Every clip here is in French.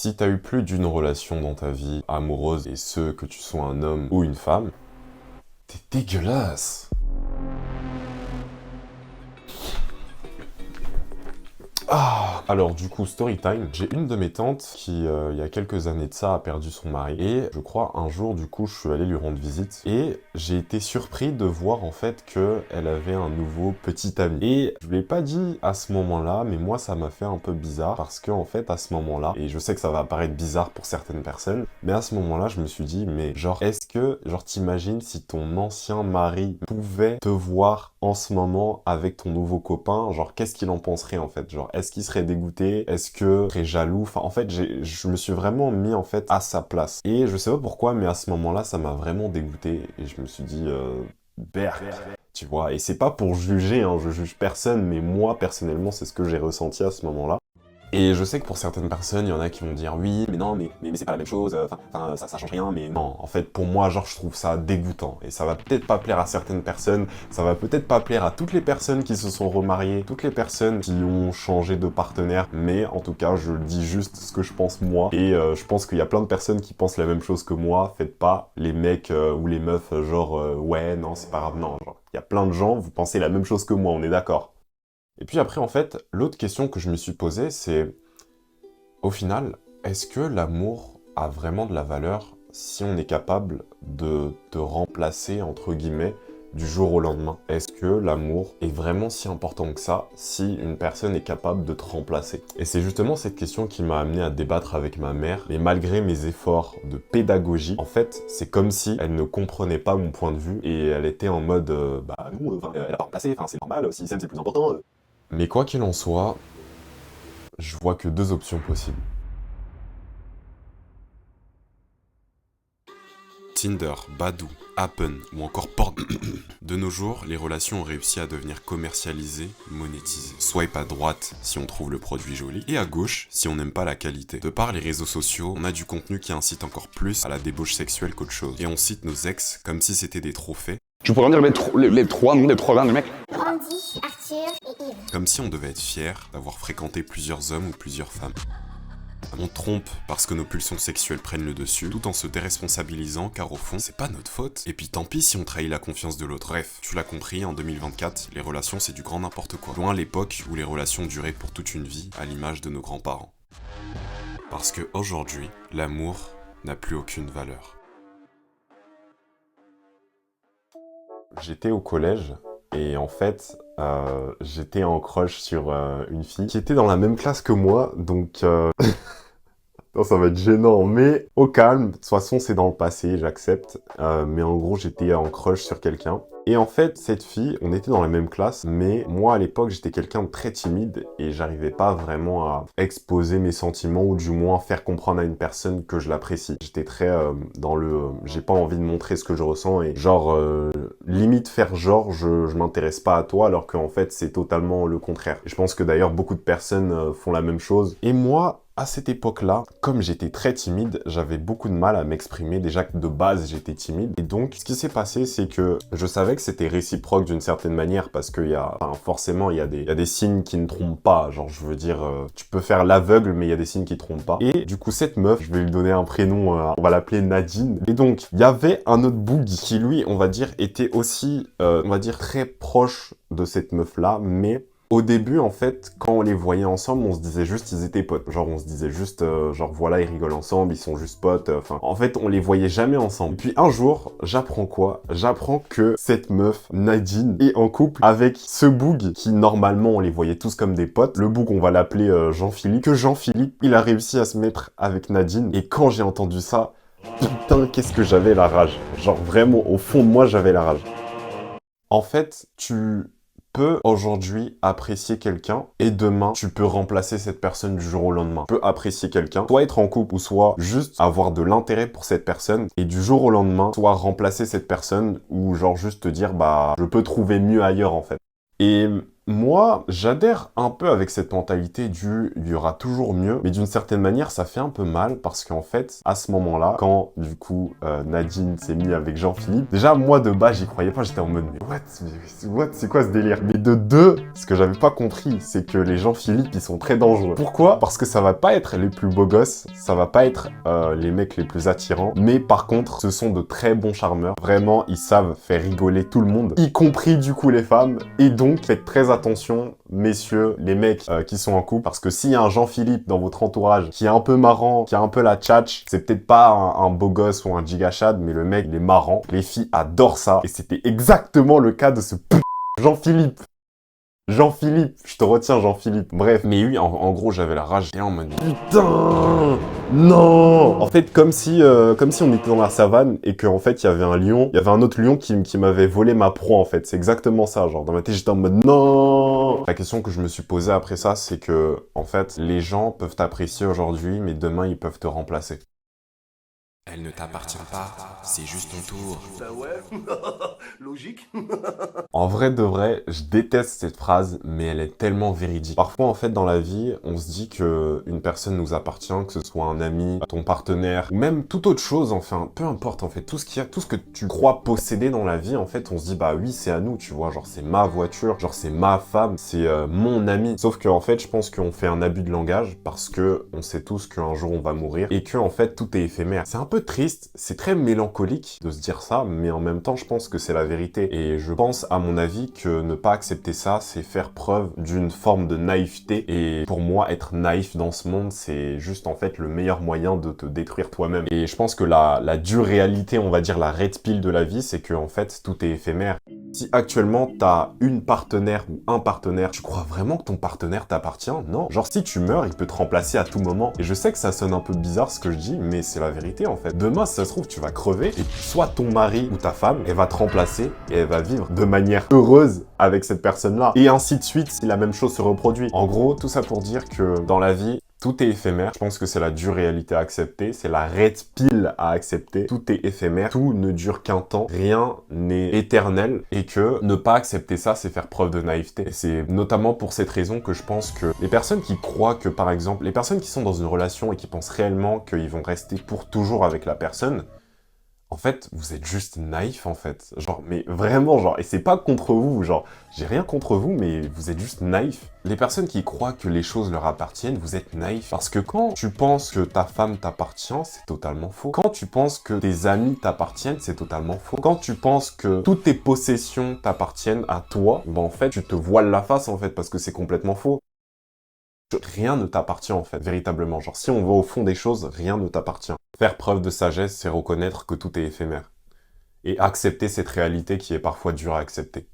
Si t'as eu plus d'une relation dans ta vie amoureuse, et ce, que tu sois un homme ou une femme, t'es dégueulasse. Alors du coup, story time. J'ai une de mes tantes qui, il y a quelques années de ça, a perdu son mari. Et je crois un jour, du coup, je suis allé lui rendre visite. Et j'ai été surpris de voir en fait qu'elle avait un nouveau petit ami. Et je lui ai pas dit à ce moment-là, mais moi ça m'a fait un peu bizarre. Parce que en fait, à ce moment-là, et je sais que ça va paraître bizarre pour certaines personnes, mais à ce moment-là, je me suis dit, mais genre, est-ce que, genre, t'imagines si ton ancien mari pouvait te voir en ce moment avec ton nouveau copain, genre, qu'est-ce qu'il en penserait en fait? Genre, est-ce qu'il serait dégoûté? Est-ce que il serait jaloux? Enfin, en fait, je me suis vraiment mis en fait à sa place. Et je sais pas pourquoi, mais à ce moment-là, ça m'a vraiment dégoûté. Et je me suis dit, berk, tu vois. Et c'est pas pour juger, hein, je juge personne, mais moi, personnellement, c'est ce que j'ai ressenti à ce moment-là. Et je sais que pour certaines personnes, il y en a qui vont dire oui, mais non, mais c'est pas la même chose, ça change rien, mais non. En fait, pour moi, genre, je trouve ça dégoûtant. Et ça va peut-être pas plaire à certaines personnes, ça va peut-être pas plaire à toutes les personnes qui se sont remariées, toutes les personnes qui ont changé de partenaire, mais en tout cas, je dis juste ce que je pense moi. Et je pense qu'il y a plein de personnes qui pensent la même chose que moi. Faites pas les mecs ou les meufs genre ouais, non, c'est pas grave, non. Genre, il y a plein de gens, vous pensez la même chose que moi, on est d'accord. Et puis après, en fait, l'autre question que je me suis posée, c'est, au final, est-ce que l'amour a vraiment de la valeur si on est capable de te remplacer, entre guillemets, du jour au lendemain? Est-ce que l'amour est vraiment si important que ça si une personne est capable de te remplacer? Et c'est justement cette question qui m'a amené à débattre avec ma mère, mais malgré mes efforts de pédagogie, en fait, c'est comme si elle ne comprenait pas mon point de vue et elle était en mode, bah non, elle a pas remplacé, c'est normal, si s'aime c'est plus important. Mais quoi qu'il en soit, je vois que deux options possibles. Tinder, Badoo, Happen ou encore Porn. De nos jours, les relations ont réussi à devenir commercialisées, monétisées. Swipe à droite si on trouve le produit joli, et à gauche si on n'aime pas la qualité. De par les réseaux sociaux, on a du contenu qui incite encore plus à la débauche sexuelle qu'autre chose. Et on cite nos ex comme si c'était des trophées. Tu pourrais me dire les trois noms des trois derniers mecs? Andy, Arthur et Yves. Comme si on devait être fier d'avoir fréquenté plusieurs hommes ou plusieurs femmes. On trompe parce que nos pulsions sexuelles prennent le dessus, tout en se déresponsabilisant car au fond, c'est pas notre faute. Et puis tant pis si on trahit la confiance de l'autre. Bref, tu l'as compris, en 2024, les relations c'est du grand n'importe quoi. Loin l'époque où les relations duraient pour toute une vie, à l'image de nos grands-parents. Parce que aujourd'hui, l'amour n'a plus aucune valeur. J'étais au collège et en fait, j'étais en crush sur une fille qui était dans la même classe que moi, donc non, ça va être gênant, mais au calme. De toute façon, c'est dans le passé, j'accepte. Mais en gros, j'étais en crush sur quelqu'un. Et en fait, cette fille, on était dans la même classe, mais moi, à l'époque, j'étais quelqu'un de très timide et j'arrivais pas vraiment à exposer mes sentiments ou du moins faire comprendre à une personne que je l'apprécie. J'étais très dans le j'ai pas envie de montrer ce que je ressens et genre, limite faire genre, je m'intéresse pas à toi alors qu'en fait, c'est totalement le contraire. Et je pense que d'ailleurs, beaucoup de personnes font la même chose. Et moi, à cette époque-là, comme j'étais très timide, j'avais beaucoup de mal à m'exprimer. Déjà que de base, j'étais timide. Et donc, ce qui s'est passé, c'est que je savais que c'était réciproque d'une certaine manière parce qu'il y a, enfin, forcément, il y a des signes qui ne trompent pas. Genre, je veux dire, tu peux faire l'aveugle, mais il y a des signes qui trompent pas. Et du coup, cette meuf, je vais lui donner un prénom, on va l'appeler Nadine. Et donc, il y avait un autre boogie qui, lui, on va dire, était aussi, on va dire, très proche de cette meuf-là, mais au début, en fait, quand on les voyait ensemble, on se disait juste ils étaient potes. Genre, on se disait juste, genre, voilà, ils rigolent ensemble, ils sont juste potes. Enfin, en fait, on les voyait jamais ensemble. Puis un jour, j'apprends quoi? J'apprends que cette meuf, Nadine, est en couple avec ce boug qui, normalement, on les voyait tous comme des potes. Le boug, on va l'appeler Jean-Philippe. Que Jean-Philippe, il a réussi à se mettre avec Nadine. Et quand j'ai entendu ça, putain, qu'est-ce que j'avais la rage. Genre, vraiment, au fond de moi, j'avais la rage. En fait, tu peux aujourd'hui apprécier quelqu'un et demain tu peux remplacer cette personne du jour au lendemain. Tu peux apprécier quelqu'un, soit être en couple ou soit juste avoir de l'intérêt pour cette personne et du jour au lendemain soit remplacer cette personne ou genre juste te dire bah je peux trouver mieux ailleurs en fait. Et moi, j'adhère un peu avec cette mentalité du il y aura toujours mieux, mais d'une certaine manière, ça fait un peu mal parce qu'en fait, à ce moment-là, quand du coup Nadine s'est mis avec Jean-Philippe, déjà moi de base, j'y croyais pas, j'étais en mode mais what, c'est quoi ce délire? Mais de deux, ce que j'avais pas compris, c'est que les Jean-Philippe, ils sont très dangereux. Pourquoi? Parce que ça va pas être les plus beaux gosses, ça va pas être les mecs les plus attirants, mais par contre, ce sont de très bons charmeurs. Vraiment, ils savent faire rigoler tout le monde, y compris du coup les femmes, et donc faites très attention, messieurs, les mecs qui sont en couple, parce que s'il y a un Jean-Philippe dans votre entourage qui est un peu marrant, qui a un peu la tchatch, c'est peut-être pas un beau gosse ou un gigachad, mais le mec, il est marrant. Les filles adorent ça, et c'était exactement le cas de ce Jean-Philippe. Jean-Philippe, je te retiens Jean-Philippe. Bref, mais oui, en gros, j'avais la rage. J'étais en mode putain, non. En fait, comme si on était dans la savane et qu'en fait il y avait un lion, il y avait un autre lion qui m'avait volé ma proie. En fait, c'est exactement ça. Genre dans ma tête, j'étais en mode non. La question que je me suis posée après ça, c'est que en fait, les gens peuvent t'apprécier aujourd'hui, mais demain ils peuvent te remplacer. Elle ne t'appartient pas, c'est juste ton tour. Bah ouais, logique. En vrai de vrai, je déteste cette phrase, mais elle est tellement véridique. Parfois, en fait, dans la vie, on se dit que une personne nous appartient, que ce soit un ami, ton partenaire, ou même toute autre chose, enfin, peu importe, en fait, tout ce que tu crois posséder dans la vie, en fait, on se dit, bah oui, c'est à nous, tu vois, genre, c'est ma voiture, genre, c'est ma femme, c'est mon ami. Sauf que, en fait, je pense qu'on fait un abus de langage parce que on sait tous qu'un jour on va mourir et que, en fait, tout est éphémère. C'est un peu triste, c'est très mélancolique de se dire ça, mais en même temps, je pense que c'est la vérité. Et je pense, à mon avis, que ne pas accepter ça, c'est faire preuve d'une forme de naïveté. Et pour moi, être naïf dans ce monde, c'est juste, en fait, le meilleur moyen de te détruire toi-même. Et je pense que la dure réalité, on va dire la red pill de la vie, c'est que, en fait, tout est éphémère. Si actuellement, t'as une partenaire ou un partenaire, tu crois vraiment que ton partenaire t'appartient? Non. Genre, si tu meurs, il peut te remplacer à tout moment. Et je sais que ça sonne un peu bizarre ce que je dis, mais c'est la vérité, en fait. Demain, si ça se trouve, tu vas crever, et soit ton mari ou ta femme, elle va te remplacer, et elle va vivre de manière heureuse avec cette personne-là. Et ainsi de suite, si la même chose se reproduit. En gros, tout ça pour dire que dans la vie, tout est éphémère. Je pense que c'est la dure réalité à accepter. C'est la red pill à accepter. Tout est éphémère. Tout ne dure qu'un temps. Rien n'est éternel. Et que ne pas accepter ça, c'est faire preuve de naïveté. Et c'est notamment pour cette raison que je pense que les personnes qui croient que, par exemple, les personnes qui sont dans une relation et qui pensent réellement qu'ils vont rester pour toujours avec la personne, en fait, vous êtes juste naïf, en fait. Genre, mais vraiment, genre, et c'est pas contre vous, genre, j'ai rien contre vous, mais vous êtes juste naïf. Les personnes qui croient que les choses leur appartiennent, vous êtes naïf. Parce que quand tu penses que ta femme t'appartient, c'est totalement faux. Quand tu penses que tes amis t'appartiennent, c'est totalement faux. Quand tu penses que toutes tes possessions t'appartiennent à toi, ben en fait, tu te voiles la face, en fait, parce que c'est complètement faux. Rien ne t'appartient en fait, véritablement. Genre si on va au fond des choses, rien ne t'appartient. Faire preuve de sagesse, c'est reconnaître que tout est éphémère. Et accepter cette réalité qui est parfois dure à accepter.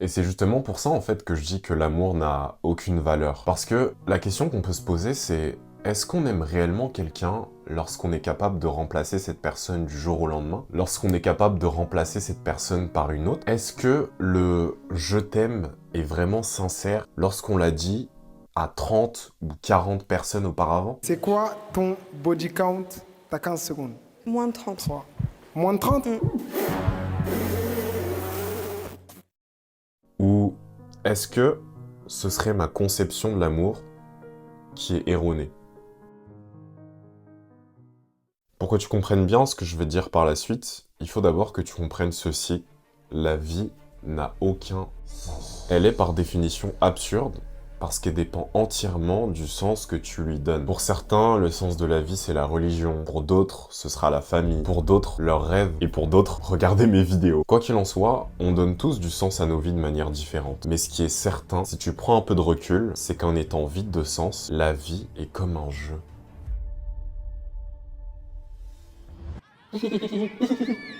Et c'est justement pour ça en fait que je dis que l'amour n'a aucune valeur. Parce que la question qu'on peut se poser c'est, est-ce qu'on aime réellement quelqu'un lorsqu'on est capable de remplacer cette personne du jour au lendemain? Lorsqu'on est capable de remplacer cette personne par une autre? Est-ce que le « je t'aime » est vraiment sincère lorsqu'on l'a dit à 30 ou 40 personnes auparavant? C'est quoi ton body count? T'as 15 secondes. Moins de 30. Soit. Moins de 30? Ou est-ce que ce serait ma conception de l'amour qui est erronée? Pour que tu comprennes bien ce que je vais dire par la suite, il faut d'abord que tu comprennes ceci. La vie n'a aucun sens. Elle est par définition absurde, parce qu'elle dépend entièrement du sens que tu lui donnes. Pour certains, le sens de la vie, c'est la religion. Pour d'autres, ce sera la famille. Pour d'autres, leurs rêves. Et pour d'autres, regardez mes vidéos. Quoi qu'il en soit, on donne tous du sens à nos vies de manière différente. Mais ce qui est certain, si tu prends un peu de recul, c'est qu'en étant vide de sens, la vie est comme un jeu.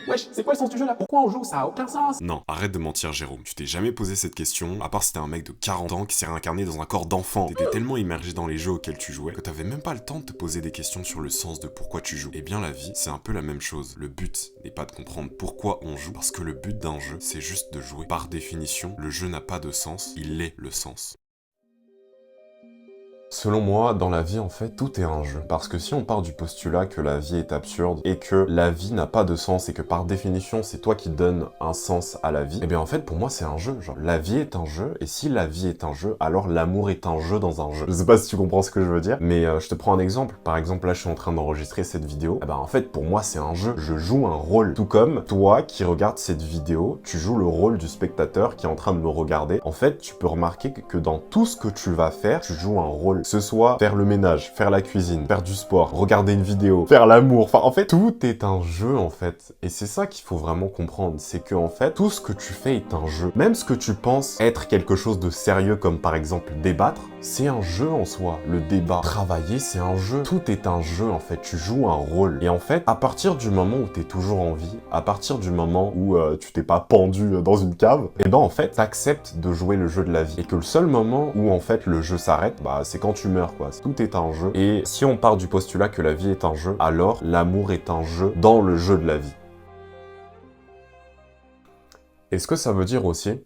Wesh, c'est quoi le sens du jeu là? Pourquoi on joue? Ça a aucun sens. Non, arrête de mentir Jérôme, tu t'es jamais posé cette question, à part si t'es un mec de 40 ans qui s'est réincarné dans un corps d'enfant. T'étais tellement immergé dans les jeux auxquels tu jouais que t'avais même pas le temps de te poser des questions sur le sens de pourquoi tu joues. Eh bien la vie, c'est un peu la même chose. Le but n'est pas de comprendre pourquoi on joue, parce que le but d'un jeu, c'est juste de jouer. Par définition, le jeu n'a pas de sens, il est le sens. Selon moi, dans la vie, en fait, tout est un jeu. Parce que si on part du postulat que la vie est absurde et que la vie n'a pas de sens et que par définition, c'est toi qui donnes un sens à la vie, eh bien en fait, pour moi, c'est un jeu. Genre, la vie est un jeu et si la vie est un jeu, alors l'amour est un jeu dans un jeu. Je sais pas si tu comprends ce que je veux dire, mais je te prends un exemple. Par exemple, là, je suis en train d'enregistrer cette vidéo. Eh ben en fait, pour moi, c'est un jeu. Je joue un rôle. Tout comme toi qui regardes cette vidéo, tu joues le rôle du spectateur qui est en train de me regarder. En fait, tu peux remarquer que dans tout ce que tu vas faire, tu joues un rôle. Que ce soit faire le ménage, faire la cuisine, faire du sport, regarder une vidéo, faire l'amour. Enfin, en fait, tout est un jeu, en fait. Et c'est ça qu'il faut vraiment comprendre. C'est que, en fait, tout ce que tu fais est un jeu. Même ce que tu penses être quelque chose de sérieux, comme par exemple débattre, c'est un jeu en soi. Le débat, travailler, c'est un jeu. Tout est un jeu, en fait. Tu joues un rôle. Et en fait, à partir du moment où t'es toujours en vie, à partir du moment où tu t'es pas pendu dans une cave, et ben en fait, t'acceptes de jouer le jeu de la vie. Et que le seul moment où, en fait, le jeu s'arrête, bah, c'est quand tu meurs, quoi. Tout est un jeu. Et si on part du postulat que la vie est un jeu, alors l'amour est un jeu dans le jeu de la vie. Et ce que ça veut dire aussi,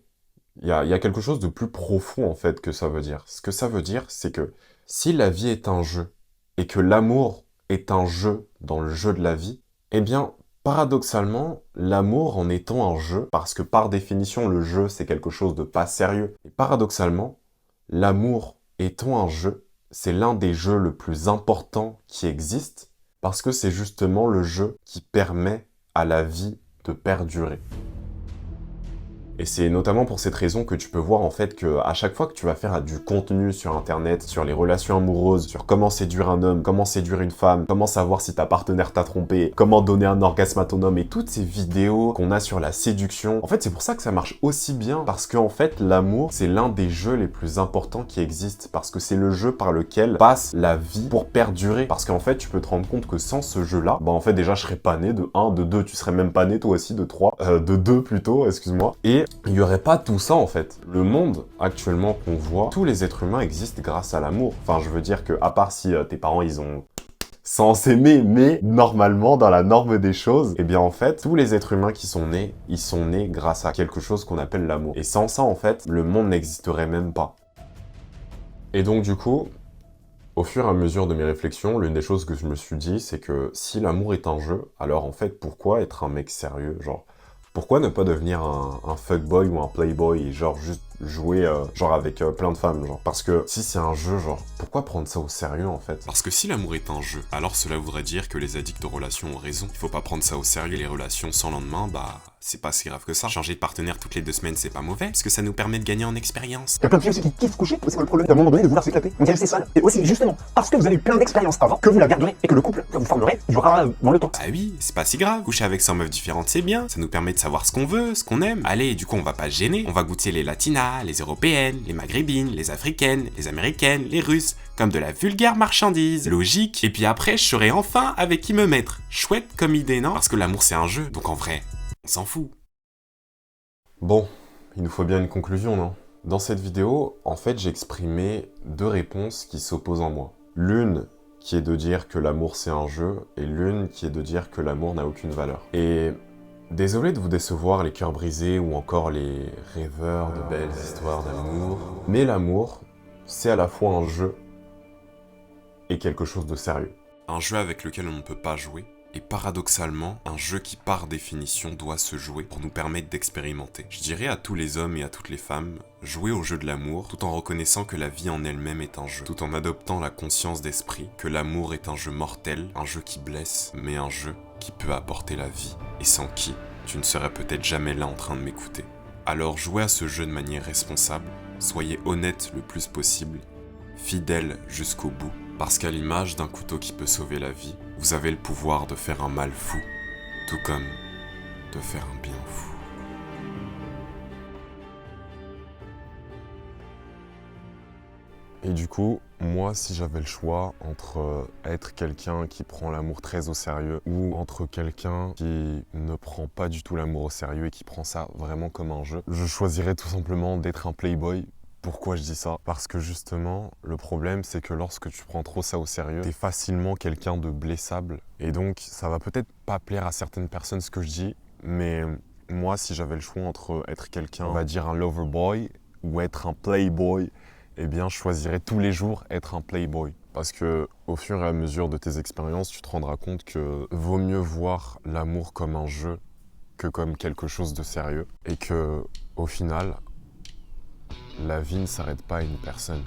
il y a quelque chose de plus profond en fait que ça veut dire. Ce que ça veut dire, c'est que si la vie est un jeu et que l'amour est un jeu dans le jeu de la vie, eh bien, paradoxalement, l'amour en étant un jeu, parce que par définition, le jeu, c'est quelque chose de pas sérieux, et paradoxalement, l'amour étant un jeu, c'est l'un des jeux le plus important qui existe, parce que c'est justement le jeu qui permet à la vie de perdurer. Et c'est notamment pour cette raison que tu peux voir en fait que à chaque fois que tu vas faire du contenu sur internet, sur les relations amoureuses, sur comment séduire un homme, comment séduire une femme, comment savoir si ta partenaire t'a trompé, comment donner un orgasme à ton homme et toutes ces vidéos qu'on a sur la séduction, en fait c'est pour ça que ça marche aussi bien parce qu'en fait l'amour c'est l'un des jeux les plus importants qui existent parce que c'est le jeu par lequel passe la vie pour perdurer parce qu'en fait tu peux te rendre compte que sans ce jeu-là, bah en fait déjà je serais pas né de 1, de 2, tu serais même pas né toi aussi de 3, de 2 plutôt, excuse-moi, et il n'y aurait pas tout ça en fait. Le monde actuellement qu'on voit, tous les êtres humains existent grâce à l'amour. Enfin, je veux dire que, à part si tes parents ils ont sans s'aimer, mais normalement, dans la norme des choses, eh bien en fait, tous les êtres humains qui sont nés, ils sont nés grâce à quelque chose qu'on appelle l'amour. Et sans ça, en fait, le monde n'existerait même pas. Et donc du coup, au fur et à mesure de mes réflexions, l'une des choses que je me suis dit, c'est que si l'amour est un jeu, alors en fait, pourquoi être un mec sérieux, genre pourquoi ne pas devenir un fuckboy ou un playboy et genre juste jouer genre avec plein de femmes, genre parce que si c'est un jeu, genre pourquoi prendre ça au sérieux en fait? Parce que si l'amour est un jeu, alors cela voudrait dire que les addicts de relations ont raison. Il faut pas prendre ça au sérieux, les relations sans lendemain, bah c'est pas si grave que ça. Changer de partenaire toutes les 2 semaines, c'est pas mauvais, parce que ça nous permet de gagner en expérience. Il y a plein de filles aussi qui kiffent coucher, c'est pas le problème d'un moment donné de vouloir s'éclater. Donc restez seul. Et aussi justement, parce que vous avez eu plein d'expériences avant, que vous la garderez et que le couple que vous formerez durera dans le temps. Bah oui, c'est pas si grave. Coucher avec 100 meufs différentes, c'est bien. Ça nous permet de savoir ce qu'on veut, ce qu'on aime. Allez, du coup, on va pas se gêner. On va goûter les latinas, les européennes, les maghrébines, les africaines, les américaines, les russes, comme de la vulgaire marchandise. Logique. Et puis après, je saurai enfin avec qui me mettre. Chouette comme idée, non? Parce que l'amour, c'est un jeu. Donc en vrai, on s'en fout. Bon, il nous faut bien une conclusion, non? Dans cette vidéo, en fait, j'ai exprimé 2 réponses qui s'opposent en moi. L'une qui est de dire que l'amour c'est un jeu, et l'une qui est de dire que l'amour n'a aucune valeur. Et désolé de vous décevoir les cœurs brisés ou encore les rêveurs de belles histoires d'amour, mais l'amour, c'est à la fois un jeu et quelque chose de sérieux. Un jeu avec lequel on ne peut pas jouer. Et paradoxalement, un jeu qui par définition doit se jouer pour nous permettre d'expérimenter. Je dirais à tous les hommes et à toutes les femmes, jouez au jeu de l'amour tout en reconnaissant que la vie en elle-même est un jeu, tout en adoptant la conscience d'esprit que l'amour est un jeu mortel, un jeu qui blesse, mais un jeu qui peut apporter la vie, et sans qui tu ne serais peut-être jamais là en train de m'écouter. Alors jouez à ce jeu de manière responsable, soyez honnête le plus possible, fidèle jusqu'au bout, parce qu'à l'image d'un couteau qui peut sauver la vie, vous avez le pouvoir de faire un mal fou, tout comme de faire un bien fou. Et du coup, moi, si j'avais le choix entre être quelqu'un qui prend l'amour très au sérieux ou entre quelqu'un qui ne prend pas du tout l'amour au sérieux et qui prend ça vraiment comme un jeu, je choisirais tout simplement d'être un playboy. Pourquoi je dis ça? Parce que justement, le problème, c'est que lorsque tu prends trop ça au sérieux, t'es facilement quelqu'un de blessable. Et donc, ça va peut-être pas plaire à certaines personnes ce que je dis, mais moi, si j'avais le choix entre être quelqu'un, on va dire un lover boy, ou être un playboy, eh bien, je choisirais tous les jours être un playboy. Parce que au fur et à mesure de tes expériences, tu te rendras compte que vaut mieux voir l'amour comme un jeu que comme quelque chose de sérieux. Et que, au final, la vie ne s'arrête pas à une personne.